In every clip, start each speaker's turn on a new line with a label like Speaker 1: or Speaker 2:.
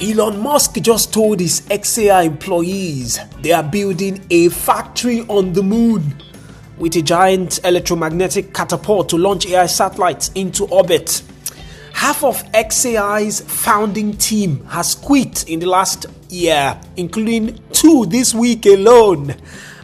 Speaker 1: Elon Musk just told his XAI employees they are building a factory on the moon with a giant electromagnetic catapult to launch AI satellites into orbit. Half of XAI's founding team has quit in the last year, including 2 this week alone.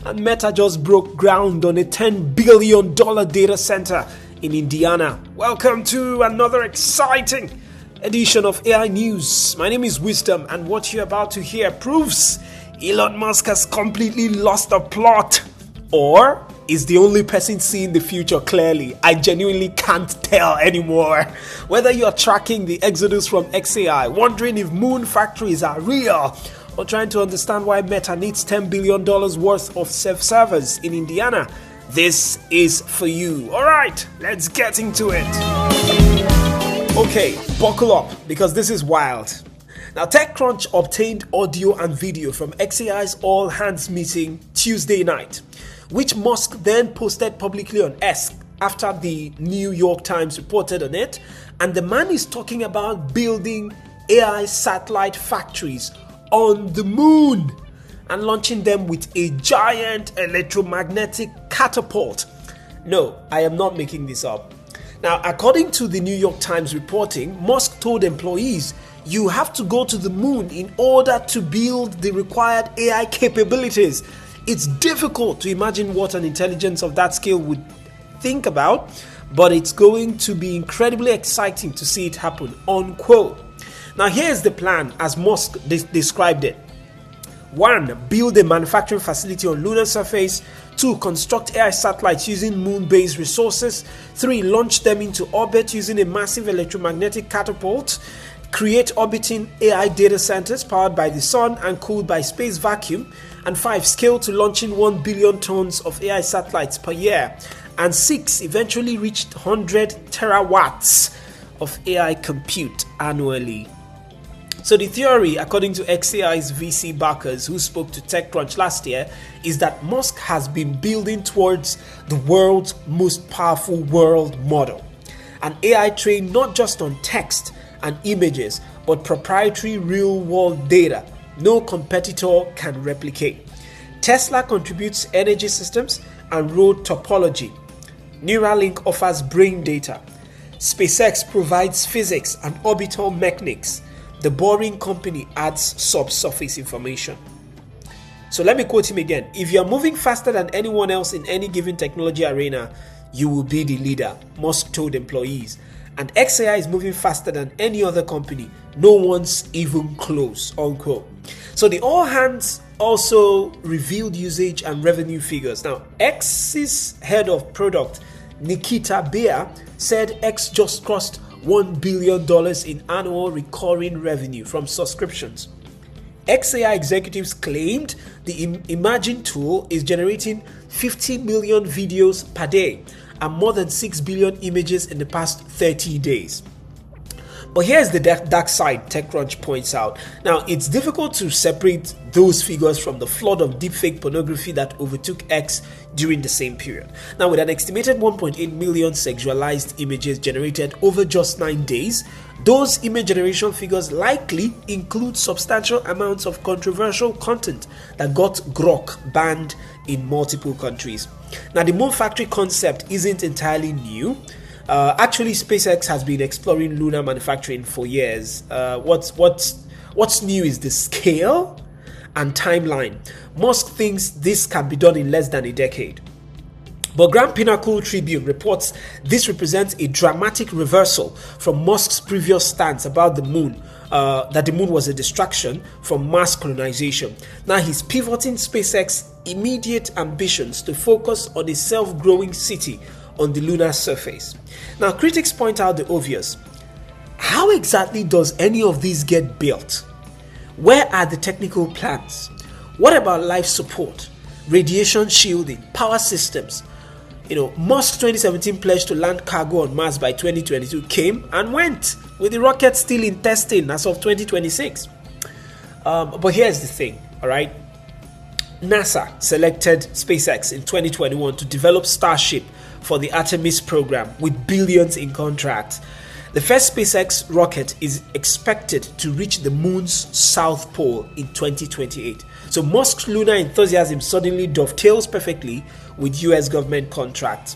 Speaker 1: And Meta just broke ground on a $10 billion data center in Indiana. Welcome to another exciting edition of AI News. My name is Wisdom, and what you're about to hear proves Elon Musk has completely lost the plot, or is the only person seeing the future clearly. I genuinely can't tell anymore. Whether you're tracking the exodus from XAI, wondering if moon factories are real, or trying to understand why Meta needs $10 billion worth of self-servers in Indiana, this is for you. Alright, let's get into it. Okay, buckle up because this is wild. Now, TechCrunch obtained audio and video from XAI's all-hands meeting Tuesday night, which Musk then posted publicly on X after the New York Times reported on it. And the man is talking about building AI satellite factories on the moon and launching them with a giant electromagnetic catapult. No, I am not making this up. Now, according to the New York Times reporting, Musk told employees, you have to go to the moon in order to build the required AI capabilities. It's difficult to imagine what an intelligence of that scale would think about, but it's going to be incredibly exciting to see it happen, unquote. Now, here's the plan as Musk described it. 1. Build a manufacturing facility on lunar surface. 2. Construct AI satellites using moon-based resources. 3. Launch them into orbit using a massive electromagnetic catapult. Create orbiting AI data centers powered by the sun and cooled by space vacuum. And 5. Scale to launching 1 billion tons of AI satellites per year. And 6. Eventually reach 100 terawatts of AI compute annually. So the theory, according to XAI's VC backers who spoke to TechCrunch last year, is that Musk has been building towards the world's most powerful world model. An AI trained not just on text and images, but proprietary real-world data no competitor can replicate. Tesla contributes energy systems and road topology. Neuralink offers brain data. SpaceX provides physics and orbital mechanics. The Boring Company adds subsurface information. So let me quote him again. If you are moving faster than anyone else in any given technology arena, you will be the leader, Musk told employees. And XAI is moving faster than any other company. No one's even close, unquote. So the all hands also revealed usage and revenue figures. Now, X's head of product, Nikita Beer, said X just crossed $1 billion in annual recurring revenue from subscriptions. XAI executives claimed the Imagine tool is generating 50 million videos per day and more than 6 billion images in the past 30 days. But here's the dark side, TechCrunch points out. Now, it's difficult to separate those figures from the flood of deepfake pornography that overtook X during the same period. Now, with an estimated 1.8 million sexualized images generated over just 9 days, those image generation figures likely include substantial amounts of controversial content that got Grok banned in multiple countries. Now, the moon factory concept isn't entirely new. Actually, SpaceX has been exploring lunar manufacturing for years. What's new is the scale and timeline. Musk thinks this can be done in less than a decade. But Grand Pinnacle Tribune reports this represents a dramatic reversal from Musk's previous stance about the moon, that the moon was a distraction from Mars colonization. Now he's pivoting SpaceX's immediate ambitions to focus on a self-growing city on the lunar surface. Now, critics point out the obvious. How exactly does any of these get built? Where are the technical plans? What about life support, radiation shielding, power systems? Musk's 2017 pledge to land cargo on Mars by 2022 came and went, with the rocket still in testing as of 2026. But here's the thing, all right? NASA selected SpaceX in 2021 to develop Starship for the Artemis program with billions in contracts. The first SpaceX rocket is expected to reach the moon's south pole in 2028. So Musk's lunar enthusiasm suddenly dovetails perfectly with US government contracts.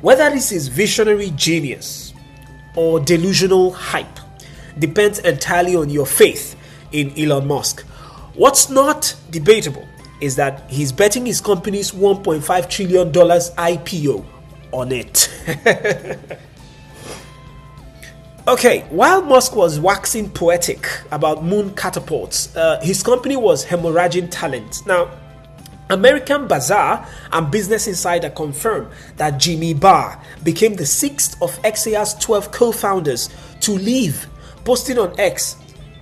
Speaker 1: Whether this is visionary genius or delusional hype depends entirely on your faith in Elon Musk. What's not debatable is that he's betting his company's $1.5 trillion IPO on it. Okay, while Musk was waxing poetic about moon catapults, his company was hemorrhaging talent. Now, American Bazaar and Business Insider confirmed that Jimmy Barr became the 6th of XAI's 12 co-founders to leave, posting on X,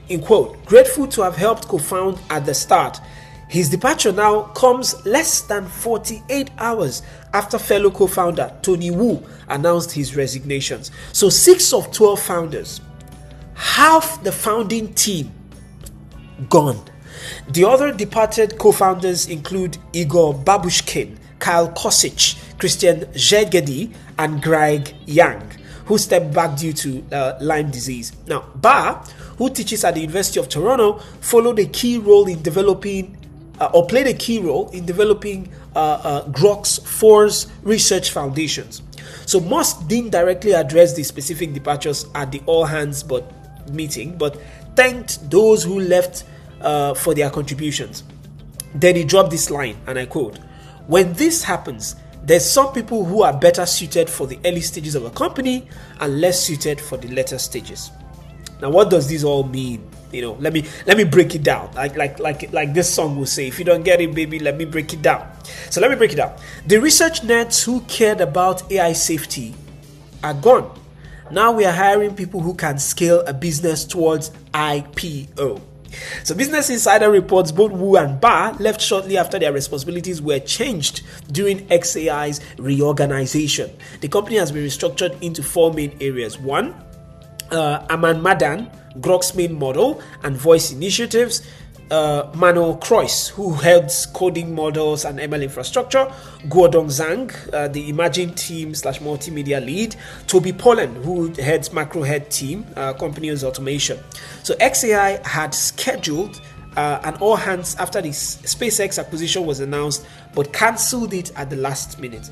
Speaker 1: in quote, "Grateful to have helped co-found at the start. His departure now comes less than 48 hours after fellow co-founder Tony Wu announced his resignations." So 6 of 12 founders, half the founding team, gone. The other departed co-founders include Igor Babushkin, Kyle Kosich, Christian Szegedy, and Greg Yang, who stepped back due to Lyme disease. Now, Barr, who teaches at the University of Toronto, played a key role in developing Grok's 4's research foundations. So Musk didn't directly address the specific departures at the all hands meeting, but thanked those who left for their contributions. Then he dropped this line, and I quote, "When this happens, there's some people who are better suited for the early stages of a company and less suited for the later stages." Now, what does this all mean? Let me break it down. Like this song will say, if you don't get it, baby, let me break it down. So let me break it down. The research nerds who cared about AI safety are gone. Now we are hiring people who can scale a business towards IPO. So Business Insider reports both Wu and Barr left shortly after their responsibilities were changed during XAI's reorganization. The company has been restructured into 4 main areas. 1, Aman Madan, Grok's main model and voice initiatives, Manuel Kreuss, who heads coding models and ML infrastructure, Guodong Zhang, the emerging team / multimedia lead, Toby Pollen, who heads macro head team, company's automation. So XAI had scheduled an all hands after the SpaceX acquisition was announced, but cancelled it at the last minute.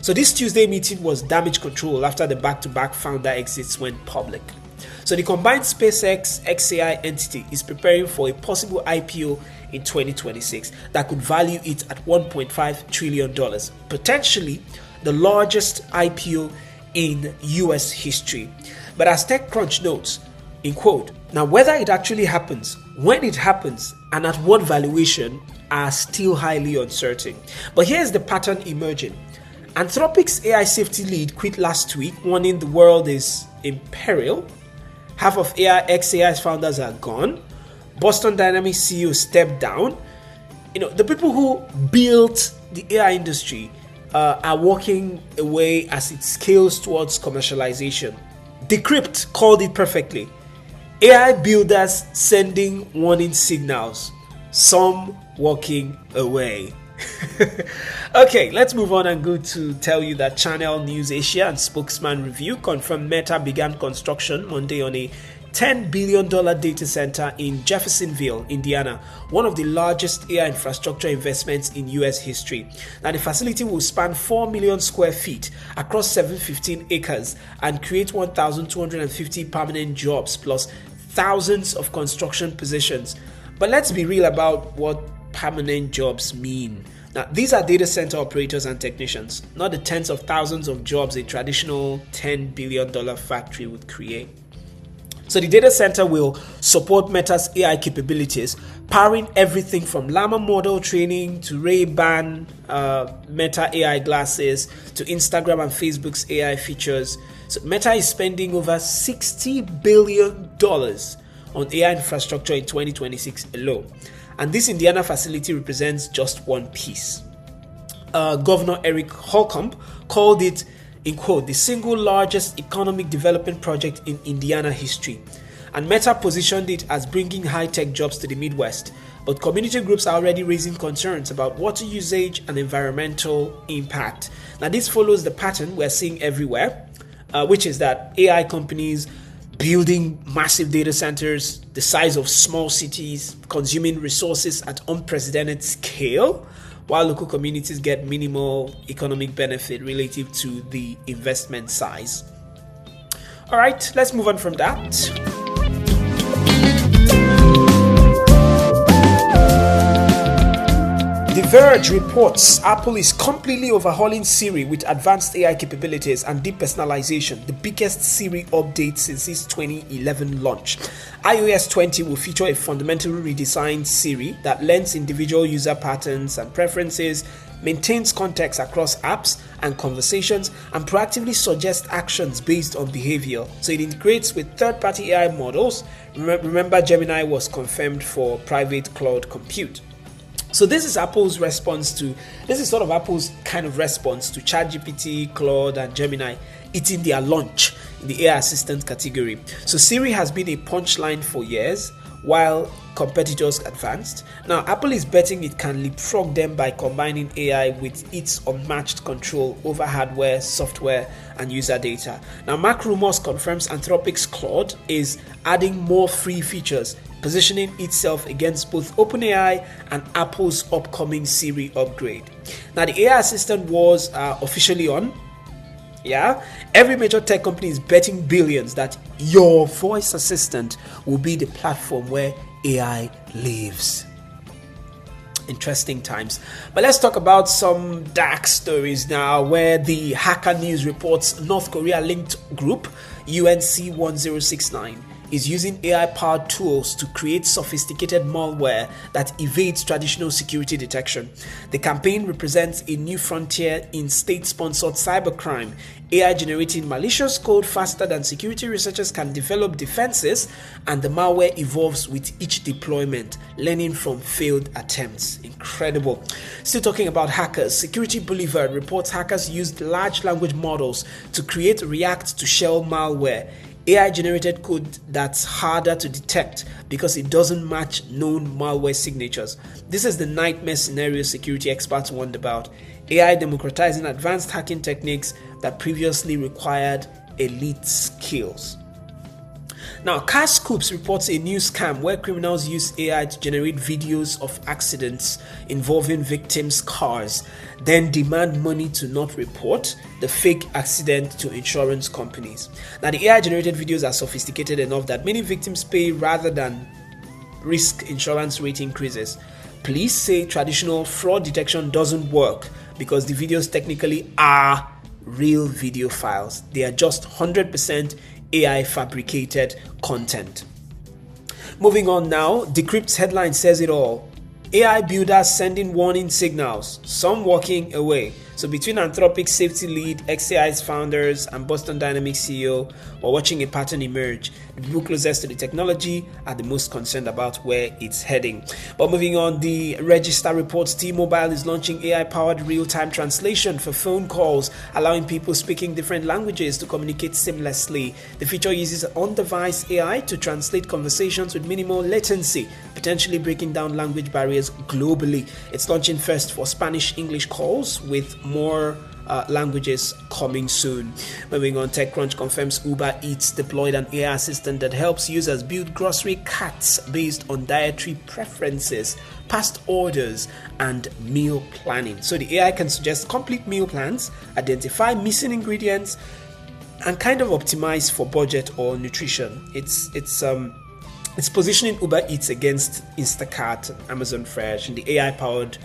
Speaker 1: So this Tuesday meeting was damage control after the back-to-back founder exits went public. So the combined SpaceX XAI entity is preparing for a possible IPO in 2026 that could value it at $1.5 trillion, potentially the largest IPO in US history. But as TechCrunch notes, in quote, "Now whether it actually happens, when it happens, and at what valuation are still highly uncertain." But here's the pattern emerging. Anthropic's AI safety lead quit last week, warning the world is in peril. Half of XAI's founders are gone. Boston Dynamics CEO stepped down. The people who built the AI industry are walking away as it scales towards commercialization. Decrypt called it perfectly. AI builders sending warning signals, some walking away. Okay, let's move on and go to tell you that Channel News Asia and Spokesman Review confirmed Meta began construction Monday on a $10 billion data center in Jeffersonville, Indiana, one of the largest AI infrastructure investments in US history. Now, the facility will span 4 million square feet across 715 acres and create 1,250 permanent jobs plus thousands of construction positions. But let's be real about what permanent jobs mean. Now, these are data center operators and technicians, not the tens of thousands of jobs a traditional $10 billion factory would create. So the data center will support Meta's AI capabilities, powering everything from Llama model training to Ray-Ban Meta AI glasses to Instagram and Facebook's AI features. So Meta is spending over $60 billion on AI infrastructure in 2026 alone. And this Indiana facility represents just one piece. Governor Eric Holcomb called it, in quote, the single largest economic development project in Indiana history. And Meta positioned it as bringing high-tech jobs to the Midwest. But community groups are already raising concerns about water usage and environmental impact. Now, this follows the pattern we're seeing everywhere, which is that AI companies building massive data centers the size of small cities, consuming resources at unprecedented scale, while local communities get minimal economic benefit relative to the investment size. All right, let's move on from that. The Verge reports Apple is completely overhauling Siri with advanced AI capabilities and deep personalization, the biggest Siri update since its 2011 launch. iOS 20 will feature a fundamentally redesigned Siri that learns individual user patterns and preferences, maintains context across apps and conversations, and proactively suggests actions based on behavior. So it integrates with third-party AI models. Remember, Gemini was confirmed for private cloud compute. So this is Apple's kind of response to ChatGPT, Claude, and Gemini eating their lunch in the AI assistant category. So Siri has been a punchline for years while competitors advanced. Now Apple is betting it can leapfrog them by combining AI with its unmatched control over hardware, software, and user data. Now Mark Rumors confirms Anthropic's Claude is adding more free features, positioning itself against both OpenAI and Apple's upcoming Siri upgrade. Now the AI assistant was officially on. Every major tech company is betting billions that your voice assistant will be the platform where AI lives. Interesting times. But let's talk about some dark stories now, where the Hacker News reports North Korea linked group UNC 1069 is using AI-powered tools to create sophisticated malware that evades traditional security detection. The campaign represents a new frontier in state-sponsored cybercrime, AI generating malicious code faster than security researchers can develop defenses, and the malware evolves with each deployment, learning from failed attempts. Incredible. Still talking about hackers, Security Boulevard reports hackers used large language models to create React to Shell malware, AI-generated code that's harder to detect because it doesn't match known malware signatures. This is the nightmare scenario security experts warned about. AI democratizing advanced hacking techniques that previously required elite skills. Now, Car Scoops reports a new scam where criminals use AI to generate videos of accidents involving victims' cars, then demand money to not report the fake accident to insurance companies. Now, the AI-generated videos are sophisticated enough that many victims pay rather than risk insurance rate increases. Police say traditional fraud detection doesn't work because the videos technically are real video files. They are just 100% AI fabricated content. Moving on now, Decrypt's headline says it all. AI builders sending warning signals, some walking away. So between Anthropic's safety lead, XAI's founders, and Boston Dynamics CEO, we're watching a pattern emerge. The people closest to the technology are the most concerned about where it's heading. But moving on, the Register reports T-Mobile is launching AI-powered real-time translation for phone calls, allowing people speaking different languages to communicate seamlessly. The feature uses on-device AI to translate conversations with minimal latency, potentially breaking down language barriers globally. It's launching first for Spanish-English calls, with more languages coming soon. Moving on, TechCrunch confirms Uber Eats deployed an AI assistant that helps users build grocery carts based on dietary preferences, past orders, and meal planning. So the AI can suggest complete meal plans, identify missing ingredients, and kind of optimize for budget or nutrition. It's positioning Uber Eats against Instacart, Amazon Fresh, and the AI-powered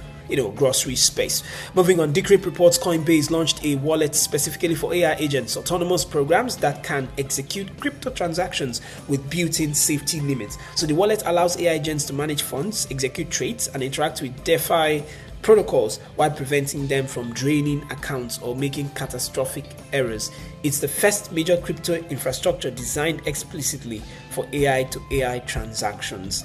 Speaker 1: grocery space. Moving on, Decrypt reports Coinbase launched a wallet specifically for AI agents, autonomous programs that can execute crypto transactions with built-in safety limits. So the wallet allows AI agents to manage funds, execute trades, and interact with DeFi protocols while preventing them from draining accounts or making catastrophic errors. It's the first major crypto infrastructure designed explicitly for AI to AI transactions.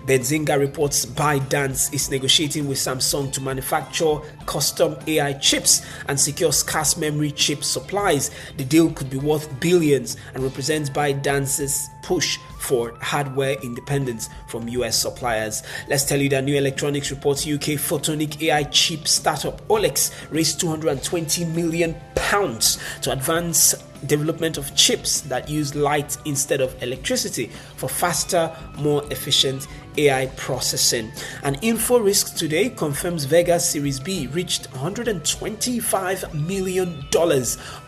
Speaker 1: Benzinga reports ByteDance is negotiating with Samsung to manufacture custom AI chips and secure scarce memory chip supplies. The deal could be worth billions and represents ByteDance's push for hardware independence from US suppliers. Let's tell you that New Electronics reports UK photonic AI chip startup Olex raised £220 million to advance development of chips that use light instead of electricity for faster, more efficient AI processing. And InfoRisk today confirms Vega's Series B reached $125 million,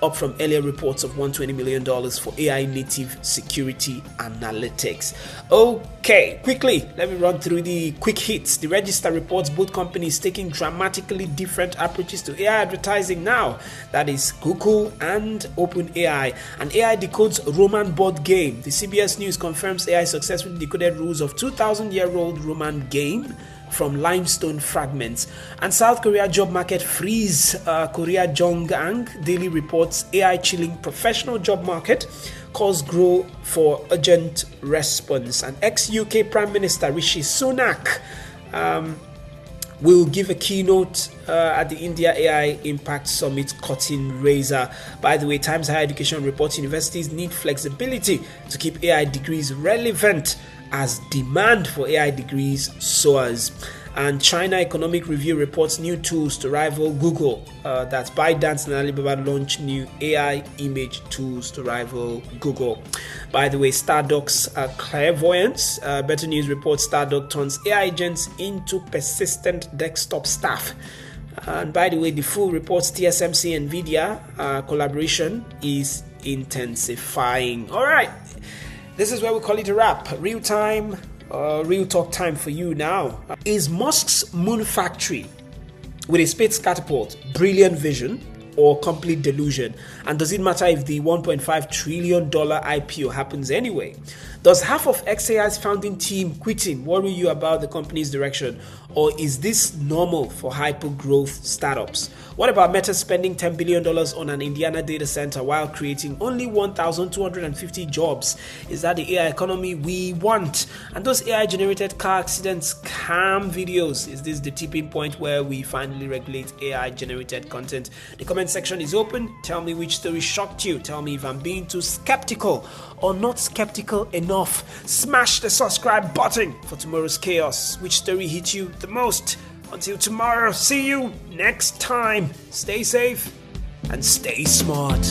Speaker 1: up from earlier reports of $120 million for AI native security analytics. Okay, quickly, let me run through the quick hits. The Register reports both companies taking dramatically different approaches to AI advertising now. That is Google and OpenAI. And AI decodes Roman board game. The CBS News confirms AI successfully decoded rules of 2,000-year-old Roman game from limestone fragments. And South Korea job market freeze. Korea Jong-ang Daily reports AI chilling professional job market, calls grow for urgent response. And ex-UK Prime Minister Rishi Sunak will give a keynote at the India AI Impact Summit cutting razor. By the way, Times Higher Education reports universities need flexibility to keep AI degrees relevant as demand for AI degrees soars. And China Economic Review reports new tools to rival Google. That's ByteDance and Alibaba launch new AI image tools to rival Google. By the way, Stardock's clairvoyance. Better News reports Stardock turns AI agents into persistent desktop staff. And by the way, the full reports TSMC and NVIDIA collaboration is intensifying. All right, this is where we call it a wrap. Real time. Real talk time for you now. Is Musk's moon factory with a space catapult brilliant vision or complete delusion? And does it matter if the $1.5 trillion IPO happens anyway? Does half of XAI's founding team quitting worry you about the company's direction? Or is this normal for hyper-growth startups? What about Meta spending $10 billion on an Indiana data center while creating only 1,250 jobs? Is that the AI economy we want? And those AI-generated car accident scam videos, is this the tipping point where we finally regulate AI-generated content? The comment section is open. Tell me which story shocked you. Tell me if I'm being too skeptical or not skeptical enough. Smash the subscribe button for tomorrow's chaos. Which story hit you the most? Until tomorrow, see you next time. Stay safe and stay smart.